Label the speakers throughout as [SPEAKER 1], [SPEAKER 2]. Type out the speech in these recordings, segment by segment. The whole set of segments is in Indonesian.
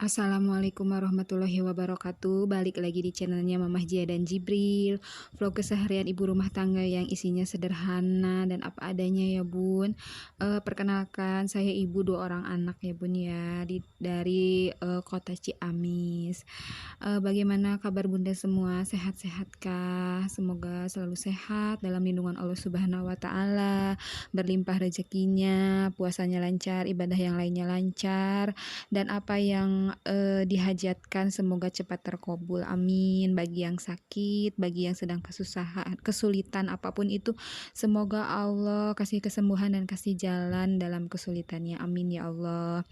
[SPEAKER 1] Assalamualaikum warahmatullahi wabarakatuh. Balik lagi di channelnya Mamah Jia dan Jibril. Vlog keseharian ibu rumah tangga yang isinya sederhana dan apa adanya ya bun. Perkenalkan saya ibu dua orang anak ya bun ya, dari kota Ciamis. Bagaimana kabar bunda semua? Sehat-sehatkah? Semoga selalu sehat dalam lindungan Allah Subhanahu wa Ta'ala. Berlimpah rezekinya, puasanya lancar, ibadah yang lainnya lancar, dan apa yang dihajatkan semoga cepat terkabul, amin. Bagi yang sakit, bagi yang sedang kesulitan apapun itu, semoga Allah kasih kesembuhan dan kasih jalan dalam kesulitannya, amin ya Allah.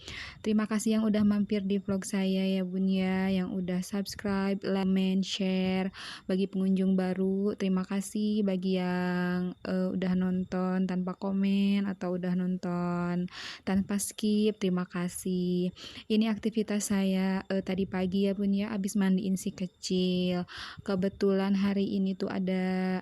[SPEAKER 1] Terima kasih yang udah mampir di vlog saya ya bun ya, yang udah subscribe, like, comment, share. Bagi pengunjung baru, terima kasih. Bagi yang udah nonton tanpa komen atau udah nonton tanpa skip, terima kasih. Ini aktivitas saya tadi pagi ya bun ya, abis mandiin si kecil. Kebetulan hari ini tuh ada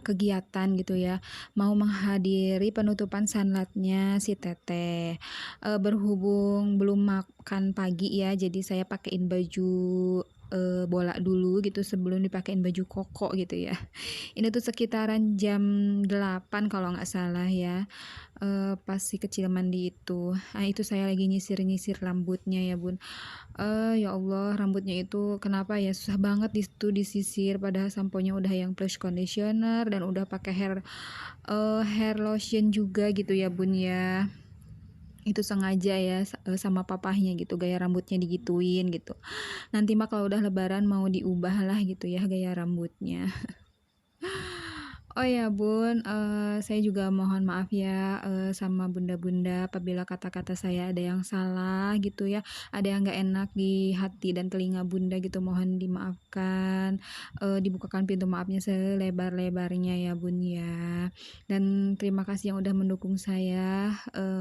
[SPEAKER 1] kegiatan gitu ya, mau menghadiri penutupan sanlatnya si teteh. Berhubung belum makan pagi ya, jadi saya pakein baju bola dulu gitu sebelum dipakein baju koko gitu ya. Ini tuh sekitaran jam 8 kalau nggak salah ya. Pas si kecil mandi itu, nah itu saya lagi nyisir rambutnya ya bun. Ya Allah, rambutnya itu kenapa ya susah banget disisir, padahal samponya udah yang plus conditioner dan udah pakai hair lotion juga gitu ya bun ya. Itu sengaja ya sama papahnya gitu, gaya rambutnya digituin gitu. Nanti mah kalau udah lebaran mau diubah lah gitu ya gaya rambutnya. Oh ya bun, saya juga mohon maaf ya sama bunda-bunda apabila kata-kata saya ada yang salah gitu ya, ada yang nggak enak di hati dan telinga bunda gitu, mohon dimaafkan. Dibukakan pintu maafnya selebar-lebarnya ya bun ya. Dan terima kasih yang udah mendukung saya,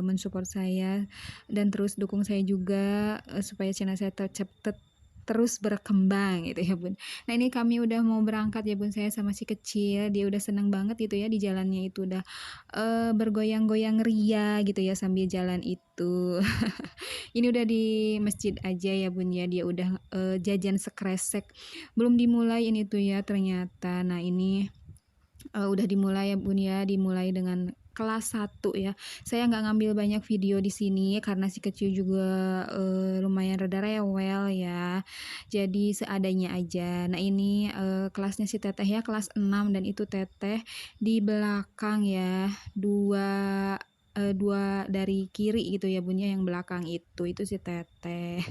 [SPEAKER 1] mensupport saya, dan terus dukung saya juga supaya channel saya terus berkembang gitu ya bun. Nah ini kami udah mau berangkat ya bun, saya sama si kecil, dia udah seneng banget gitu ya, di jalannya itu udah bergoyang-goyang ria gitu ya sambil jalan itu. Ini udah di masjid aja ya bun ya, dia udah jajan sekresek, belum dimulai ini tuh ya ternyata. Nah ini udah dimulai ya bun ya, dimulai dengan kelas 1 ya. Saya nggak ngambil banyak video di sini karena si kecil juga lumayan rada rewel ya. Jadi seadanya aja. Nah, ini kelasnya si teteh ya, kelas 6, dan itu teteh di belakang ya. Dua dari kiri gitu ya bunnya, yang belakang itu si teteh.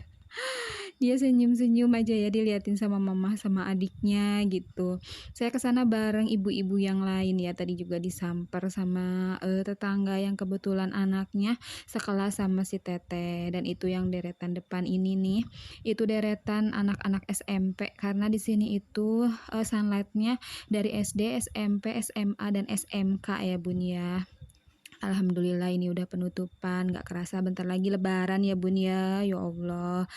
[SPEAKER 1] Dia senyum-senyum aja ya, diliatin sama mama sama adiknya gitu. Saya kesana bareng ibu-ibu yang lain ya, tadi juga disamper sama tetangga yang kebetulan anaknya sekelas sama si teteh. Dan itu yang deretan depan ini nih, itu deretan anak-anak SMP, karena di sini itu sunlightnya dari SD, SMP, SMA, dan SMK ya bun ya. Alhamdulillah ini udah penutupan, gak kerasa bentar lagi lebaran ya bun ya. Ya Allah,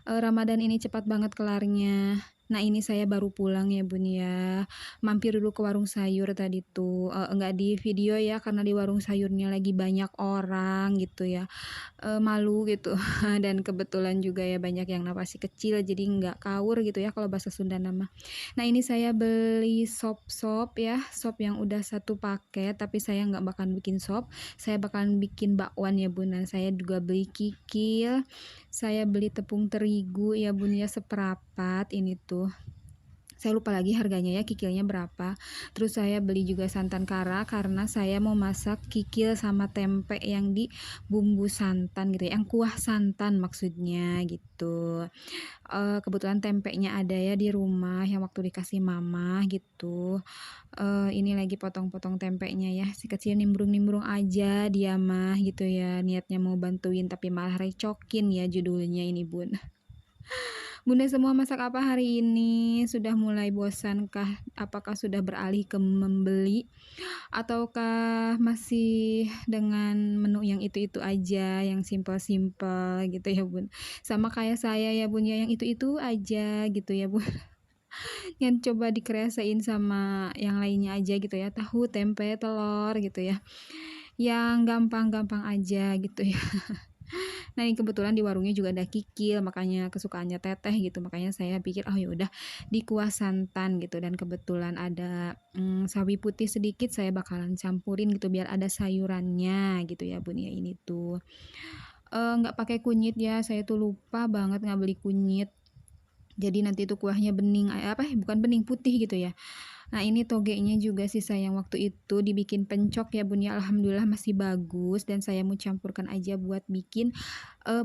[SPEAKER 1] Ramadan ini cepat banget kelarnya. Nah ini saya baru pulang ya bun ya, mampir dulu ke warung sayur tadi tuh, enggak di video ya karena di warung sayurnya lagi banyak orang gitu ya, malu gitu. Dan kebetulan juga ya banyak yang napasi kecil, jadi nggak kaur gitu ya kalau bahasa Sunda nama. Nah ini saya beli sop ya, sop yang udah satu paket, tapi saya nggak bakalan bikin sop, saya bakalan bikin bakwan ya bun. Dan saya juga beli kikil, saya beli tepung terigu ya bun ya, seperapat ini tuh. Saya lupa lagi harganya ya, kikilnya berapa. Terus saya beli juga santan kara karena saya mau masak kikil sama tempe yang di bumbu santan gitu ya, yang kuah santan maksudnya gitu. Kebetulan tempenya ada ya di rumah yang waktu dikasih mama gitu. Ini lagi potong-potong tempenya ya, si kecil nimbrung-nimbrung aja dia mah gitu ya, niatnya mau bantuin tapi malah recokin ya judulnya ini bun. Bunda semua masak apa hari ini? Sudah mulai bosankah? Apakah sudah beralih ke membeli? Ataukah masih dengan menu yang itu-itu aja, yang simpel-simpel gitu ya bun? Sama kayak saya ya bun ya, yang itu-itu aja gitu ya bun. Yang coba dikreasain sama yang lainnya aja gitu ya, tahu, tempe, telur gitu ya, yang gampang-gampang aja gitu ya. Nah, ini kebetulan di warungnya juga ada kikil, makanya kesukaannya teteh gitu, makanya saya pikir, "Oh ya udah di kuah santan," gitu, dan kebetulan ada, sawi putih sedikit saya bakalan campurin gitu biar ada sayurannya gitu ya, Bun, ya ini tuh. Nggak pakai kunyit ya, saya tuh lupa banget nggak beli kunyit. Jadi nanti itu kuahnya bening, apa, bukan bening, putih gitu ya. Nah, ini togenya juga sih sayang waktu itu dibikin pencok ya, Bun, ya, alhamdulillah masih bagus dan saya mau campurkan aja buat bikin,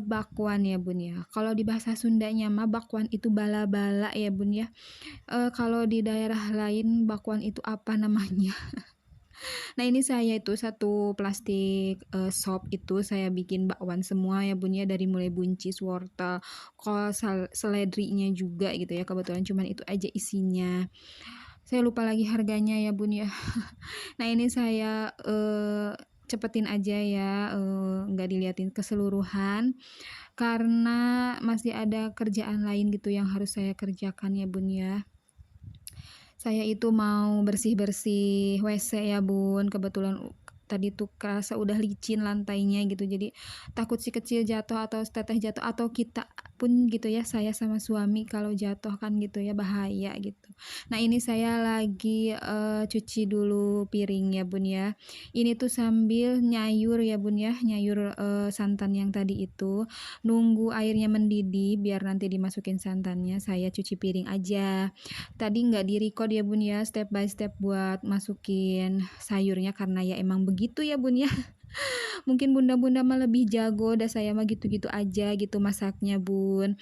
[SPEAKER 1] bakwan ya, Bun, ya. Kalau di bahasa Sundanya mah bakwan itu bala-bala ya, Bun, ya. Kalau di daerah lain bakwan itu apa namanya? Nah, ini saya itu satu plastik, sop itu saya bikin bakwan semua ya, Bun, ya, dari mulai buncis, wortel, kol, seledrinya juga gitu ya, kebetulan cuman itu aja isinya. Saya lupa lagi harganya ya, Bun, ya. Nah, ini saya, cepetin aja ya, nggak diliatin keseluruhan, karena masih ada kerjaan lain gitu yang harus saya kerjakan ya, Bun, ya. Saya itu mau bersih-bersih WC ya, Bun, kebetulan tadi tuh kerasa udah licin lantainya gitu, jadi takut si kecil jatuh atau teteh jatuh atau kita pun gitu ya, saya sama suami kalau jatuh kan gitu ya, bahaya gitu. Nah, ini saya lagi, cuci dulu piring ya, Bun, ya. Ini tuh sambil nyayur ya, Bun, ya, nyayur, santan yang tadi itu, nunggu airnya mendidih biar nanti dimasukin santannya, saya cuci piring aja. Tadi nggak di-record ya, Bun, ya, step by step buat masukin sayurnya karena ya emang begitu ya, Bun, ya. Mungkin bunda-bunda mah lebih jago, dah saya mah gitu-gitu aja gitu masaknya, Bun.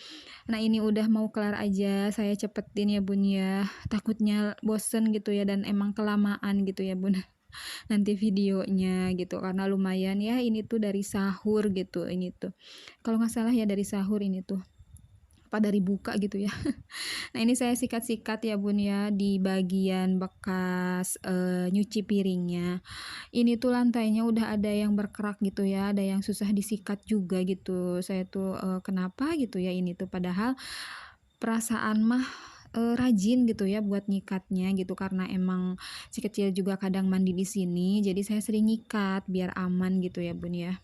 [SPEAKER 1] Nah, ini udah mau kelar aja, saya cepetin ya, Bun, ya. Takutnya bosen gitu ya dan emang kelamaan gitu ya, Bun, nanti videonya gitu karena lumayan ya ini tuh dari sahur gitu ini tuh. Kalau nggak salah ya dari sahur ini tuh, apa dari buka gitu ya. Nah, ini saya sikat-sikat ya, Bun, ya, di bagian bekas, nyuci piringnya. Ini tuh lantainya udah ada yang berkerak gitu ya, ada yang susah disikat juga gitu. Saya tuh, kenapa gitu ya ini tuh, padahal perasaan mah, rajin gitu ya buat nyikatnya gitu, karena emang si kecil juga kadang mandi di sini, jadi saya sering nyikat biar aman gitu ya, Bun, ya.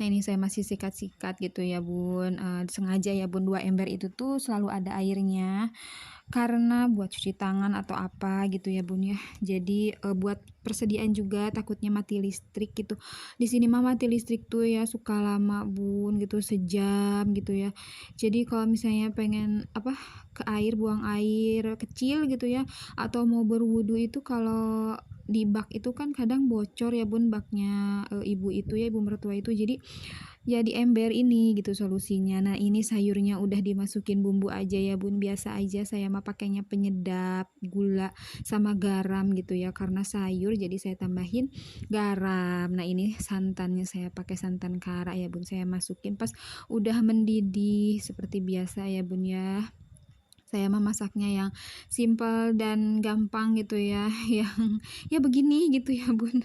[SPEAKER 1] Nah, ini saya masih sikat-sikat gitu ya, Bun, sengaja ya, Bun, 2 ember itu tuh selalu ada airnya. Karena buat cuci tangan atau apa gitu ya, Bun, ya. Jadi, buat persediaan juga takutnya mati listrik gitu. Di sini mah mati listrik tuh ya suka lama, Bun, gitu, sejam gitu ya. Jadi kalau misalnya pengen apa, ke air, buang air kecil gitu ya, atau mau berwudu itu kalau di bak itu kan kadang bocor ya, Bun, baknya, ibu itu ya, ibu mertua itu. Jadi ya di ember ini gitu solusinya. Nah, ini sayurnya udah dimasukin bumbu aja ya, Bun, biasa aja saya mah pakainya penyedap, gula, sama garam gitu ya, karena sayur jadi saya tambahin garam. Nah, ini santannya saya pakai santan kara ya, Bun, saya masukin pas udah mendidih seperti biasa ya, Bun, ya. Saya mah masaknya yang simpel dan gampang gitu ya, yang ya begini gitu ya, Bun.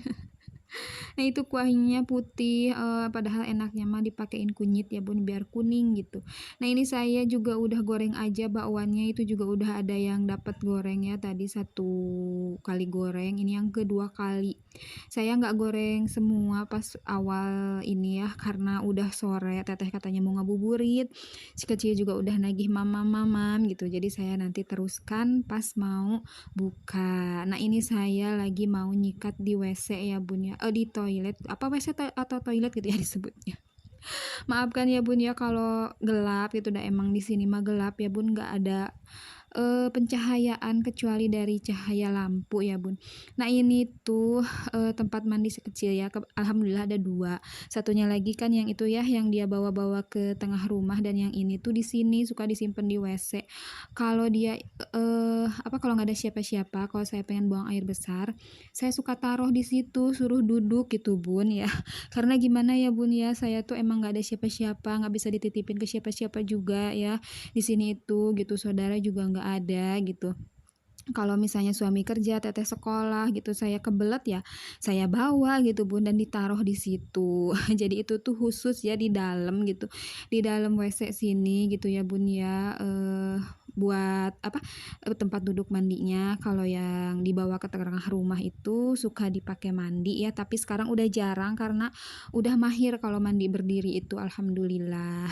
[SPEAKER 1] Nah, itu kuahnya putih, padahal enaknya mah dipakein kunyit ya, Bun, biar kuning gitu. Nah, ini saya juga udah goreng aja bakwannya, itu juga udah ada yang dapat goreng ya, tadi 1 kali goreng, ini yang kedua kali. Saya nggak goreng semua pas awal ini ya, karena udah sore, teteh katanya mau ngabuburit, si kecil juga udah nagih mamam mamam gitu, jadi saya nanti teruskan pas mau buka. Nah, ini saya lagi mau nyikat di WC ya, Bun, ya, di toilet, apa WC atau toilet gitu ya disebutnya. Maafkan ya, Bun, ya kalau gelap gitu, udah emang di sini mah gelap ya, Bun, nggak ada, pencahayaan kecuali dari cahaya lampu ya, Bun. Nah, ini tuh, tempat mandi sekecil ya, alhamdulillah ada 2, satunya lagi kan yang itu ya, yang dia bawa-bawa ke tengah rumah, dan yang ini tuh di sini suka disimpan di WC. Kalau dia, apa, kalau nggak ada siapa-siapa, kalau saya pengen buang air besar, saya suka taruh di situ, suruh duduk gitu, Bun, ya. Karena gimana ya, Bun, ya, saya tuh emang nggak ada siapa-siapa, nggak bisa dititipin ke siapa-siapa juga ya, di sini itu gitu, saudara juga nggak ada gitu. Kalau misalnya suami kerja, teteh sekolah gitu, saya kebelet ya, saya bawa gitu, Bun, dan ditaruh di situ. Jadi itu tuh khusus ya di dalam gitu, di dalam WC sini gitu ya, Bun, ya, buat apa, tempat duduk mandinya kalau yang dibawa ke tengah rumah itu suka dipakai mandi ya, tapi sekarang udah jarang karena udah mahir kalau mandi berdiri itu, alhamdulillah.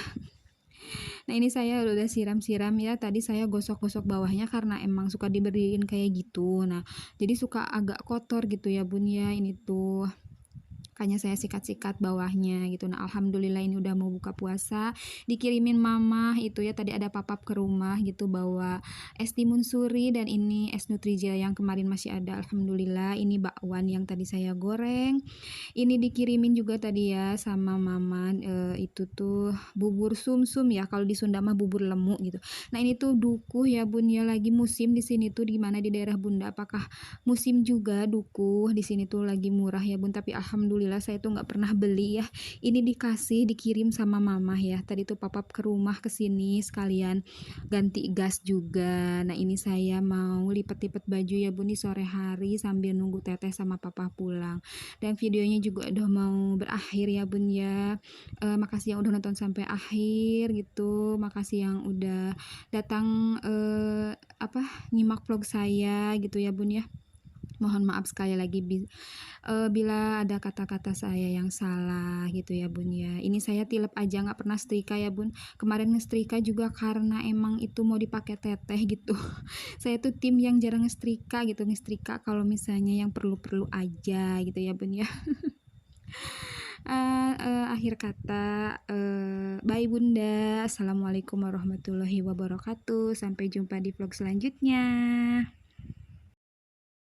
[SPEAKER 1] Nah, ini saya udah siram-siram ya, tadi saya gosok-gosok bawahnya karena emang suka diberdiriin kayak gitu. Nah, jadi suka agak kotor gitu ya Bun ya, ini tuh. Makanya saya sikat-sikat bawahnya gitu. Nah, alhamdulillah ini udah mau buka puasa, dikirimin mama itu ya, tadi ada papap ke rumah gitu bawa es timun suri dan ini es Nutrijaya yang kemarin masih ada. Alhamdulillah, ini bakwan yang tadi saya goreng. Ini dikirimin juga tadi ya sama mama, itu tuh bubur sumsum ya, kalau di Sunda mah bubur lemu gitu. Nah, ini tuh dukuh ya Bun ya, lagi musim di sini tuh, di mana di daerah Bunda. Apakah musim juga dukuh? Di sini tuh lagi murah ya Bun, tapi alhamdulillah saya tuh nggak pernah beli ya. Ini dikasih, dikirim sama mama ya. Tadi tuh papap ke rumah ke sini sekalian ganti gas juga. Nah, ini saya mau lipet-lipet baju ya Bun di sore hari sambil nunggu teteh sama papa pulang. Dan videonya juga udah mau berakhir ya Bun ya. Makasih yang udah nonton sampai akhir gitu. Makasih yang udah datang apa nyimak vlog saya gitu ya Bun ya. Mohon maaf sekali lagi bila ada kata-kata saya yang salah gitu ya Bun ya. Ini saya tilep aja nggak pernah setrika ya Bun. Kemarin ngestrika juga karena emang itu mau dipakai teteh gitu. Saya tuh tim yang jarang ngestrika gitu, ngestrika kalau misalnya yang perlu-perlu aja gitu ya Bun ya. Akhir kata, bye Bunda. Assalamualaikum warahmatullahi wabarakatuh. Sampai jumpa di vlog selanjutnya.